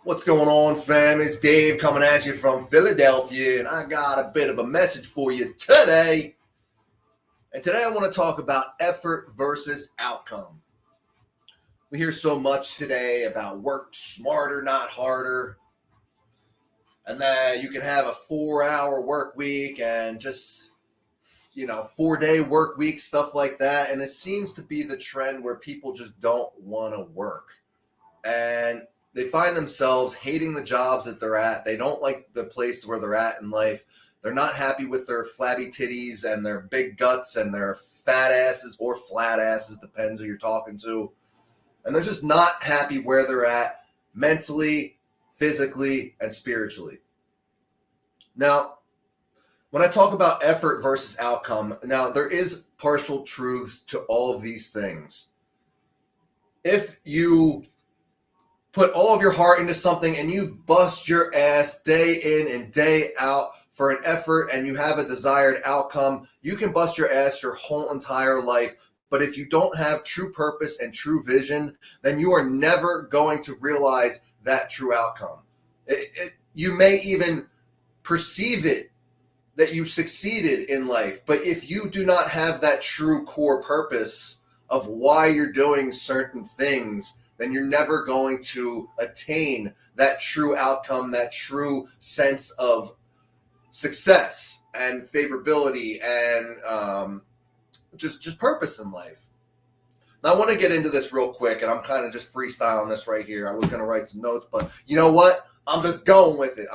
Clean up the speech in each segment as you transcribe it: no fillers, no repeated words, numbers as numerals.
What's going on, fam? It's Dave coming at you from Philadelphia, and I got a bit of a message for you today. And today I want to talk about effort versus outcome. We hear so much today about work smarter, not harder, and that you can have a 4-hour work week and just 4-day work week, stuff like that. And it seems to be the trend where people just don't want to work. And they find themselves hating the jobs that they're at. They don't like the place where they're at in life. They're not happy with their flabby titties and their big guts and their fat asses or flat asses, depends who you're talking to. And they're just not happy where they're at mentally, physically, and spiritually. Now, when I talk about effort versus outcome, now there is partial truths to all of these things. If you put all of your heart into something and you bust your ass day in and day out for an effort and you have a desired outcome, you can bust your ass your whole entire life. But if you don't have true purpose and true vision, then you are never going to realize that true outcome. You may even perceive it that you succeeded in life, but if you do not have that true core purpose of why you're doing certain things, then you're never going to attain that true outcome, that true sense of success and favorability and just purpose in life. Now, I want to get into this real quick, and I'm kind of just freestyling this right here. I was going to write some notes, but you know what? I'm just going with it.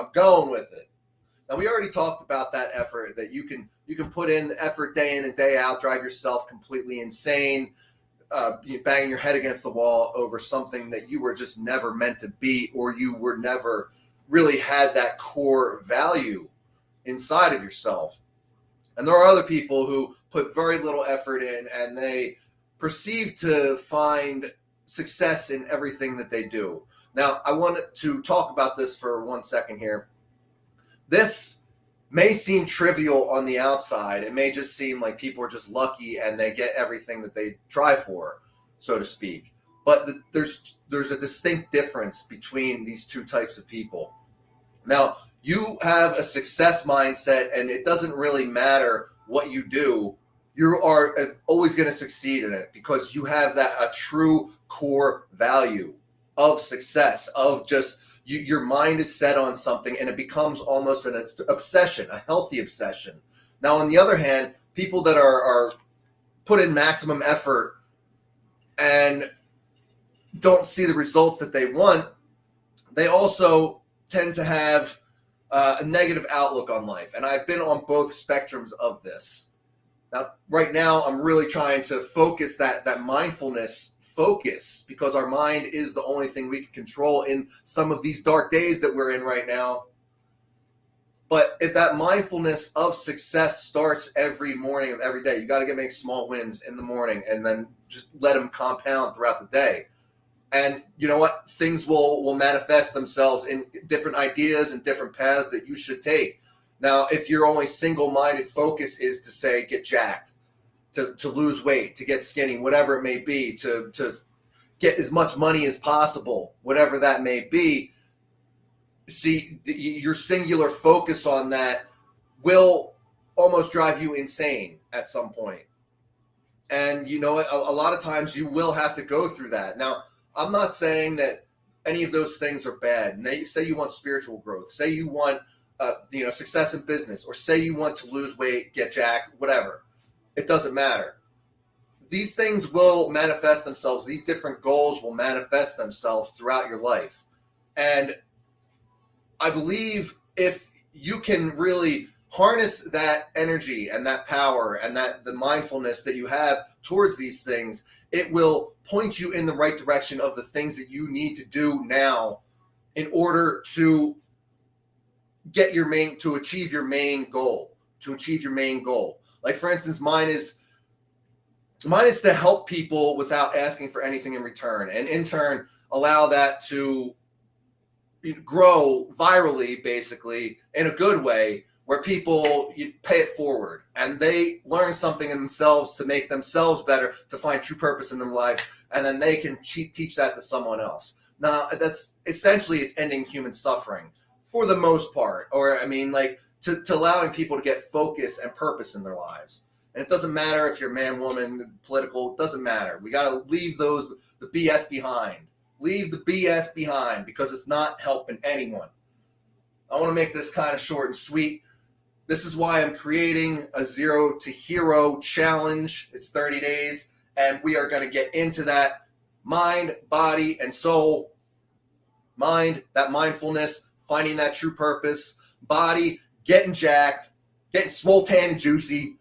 Now, we already talked about that effort, that you can put in the effort day in and day out, drive yourself completely insane, banging your head against the wall over something that you were just never meant to be, or you were never really had that core value inside of yourself. And there are other people who put very little effort in and they perceive to find success in everything that they do. Now, I wanted to talk about this for 1 second here. This may seem trivial on the outside. It may just seem like people are just lucky and they get everything that they try for, so to speak. But there's a distinct difference between these two types of people. Now, you have a success mindset, and it doesn't really matter what you do. You are always going to succeed in it because you have a true core value of success, of just your mind is set on something and it becomes almost an obsession, a healthy obsession. Now, on the other hand, people that are put in maximum effort and don't see the results that they want, they also tend to have a negative outlook on life. And I've been on both spectrums of this. Now, right now, I'm really trying to focus that mindfulness focus, because our mind is the only thing we can control in some of these dark days that we're in right now. But if that mindfulness of success starts every morning of every day, you got to make small wins in the morning and then just let them compound throughout the day. And you know what? Things will manifest themselves in different ideas and different paths that you should take. Now, if your only single-minded focus is to say, get jacked, to lose weight, to get skinny, whatever it may be, to get as much money as possible, whatever that may be, see, your singular focus on that will almost drive you insane at some point. And you know what? A lot of times you will have to go through that. Now, I'm not saying that any of those things are bad. And say you want spiritual growth, say you want success in business, or say you want to lose weight, get jacked, whatever. It doesn't matter. These things will manifest themselves. These different goals will manifest themselves throughout your life. And I believe if you can really harness that energy and that power and the mindfulness that you have towards these things, it will point you in the right direction of the things that you need to do now in order to achieve your main goal. Like, for instance, mine is to help people without asking for anything in return, and in turn allow that to grow virally, basically, in a good way, where people pay it forward and they learn something in themselves to make themselves better, to find true purpose in their lives, and then they can teach that to someone else. Now, that's essentially it's ending human suffering for the most part. Or, I mean, like to allowing people to get focus and purpose in their lives. And it doesn't matter if you're man, woman, political, it doesn't matter. We got to leave the BS behind. Leave the BS behind because it's not helping anyone. I want to make this kind of short and sweet. This is why I'm creating a 0 to Hero challenge. It's 30 days, and we are going to get into that mind, body, and soul. Mind, that mindfulness, finding that true purpose. Body, getting jacked, getting swole, tan, and juicy.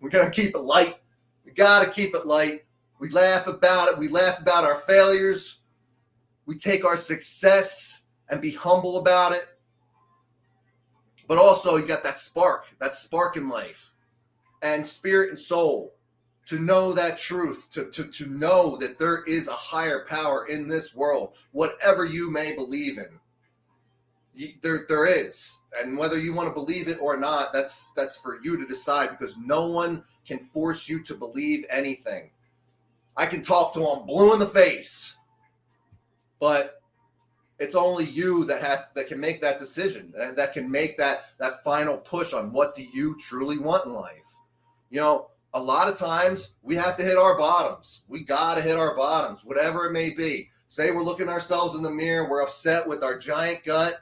We're going to keep it light. We got to keep it light. We laugh about it. We laugh about our failures. We take our success and be humble about it. But also you got that spark in life and spirit and soul to know that truth, to know that there is a higher power in this world, whatever you may believe in. There is. And whether you want to believe it or not, that's for you to decide, because no one can force you to believe anything. I can talk to them blue in the face, but it's only you that can make that decision, that can make that final push on what do you truly want in life. You know, a lot of times we have to hit our bottoms. We got to hit our bottoms, whatever it may be. Say we're looking ourselves in the mirror, we're upset with our giant gut,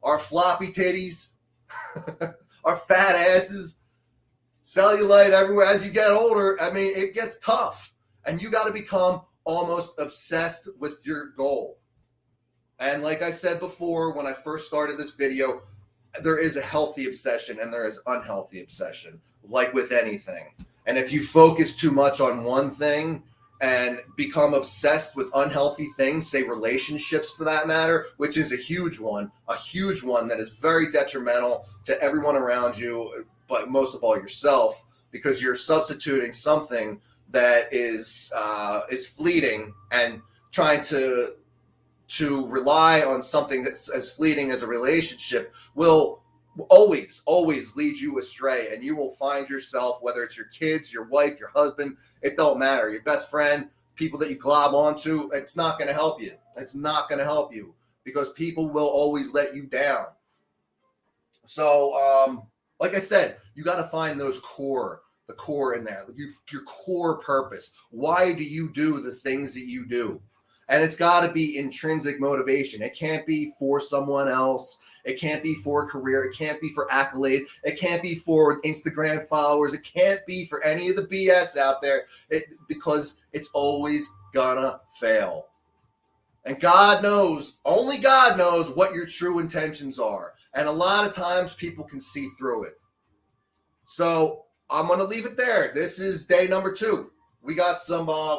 our floppy titties, our fat asses, cellulite everywhere. As you get older, I mean, it gets tough. And you got to become almost obsessed with your goal. And like I said before, when I first started this video, there is a healthy obsession and there is unhealthy obsession, like with anything. And if you focus too much on one thing and become obsessed with unhealthy things, say relationships for that matter, which is a huge one that is very detrimental to everyone around you, but most of all yourself, because you're substituting something that is fleeting and trying to rely on something that's as fleeting as a relationship will always lead you astray, and you will find yourself, whether it's your kids, your wife, your husband, it don't matter, your best friend, people that you glob onto, it's not going to help you. It's not going to help you, because people will always let you down. So, like I said, you got to find the core in there, your core purpose. Why do you do the things that you do? And it's got to be intrinsic motivation. It can't be for someone else. It can't be for a career. It can't be for accolades. It can't be for Instagram followers. It can't be for any of the BS out there, because it's always gonna fail. And God knows, only God knows what your true intentions are. And a lot of times people can see through it. So I'm going to leave it there. This is day number 2. We got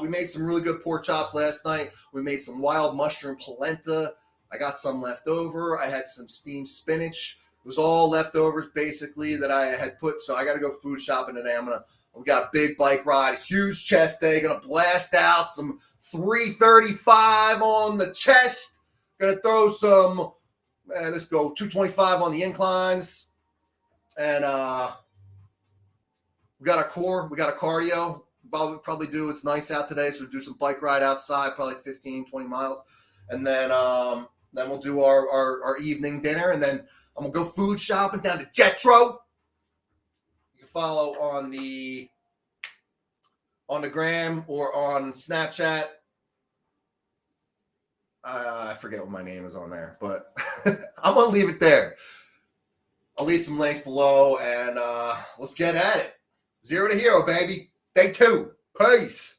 we made some really good pork chops last night. We made some wild mushroom polenta. I got some left over. I had some steamed spinach. It was all leftovers basically that I had put. So I got to go food shopping today. We got a big bike ride, huge chest day. Going to blast out some 335 on the chest. Going to throw some, let's go 225 on the inclines. And we got our core. We got a cardio. Probably do. It's nice out today, so we'll do some bike ride outside, probably 15, 20 miles. And then we'll do our evening dinner. And then I'm going to go food shopping down to Jetro. You can follow on the gram or on Snapchat. I forget what my name is on there, but I'm going to leave it there. I'll leave some links below, and let's get at it. 0 to Hero, baby. Day 2. Peace.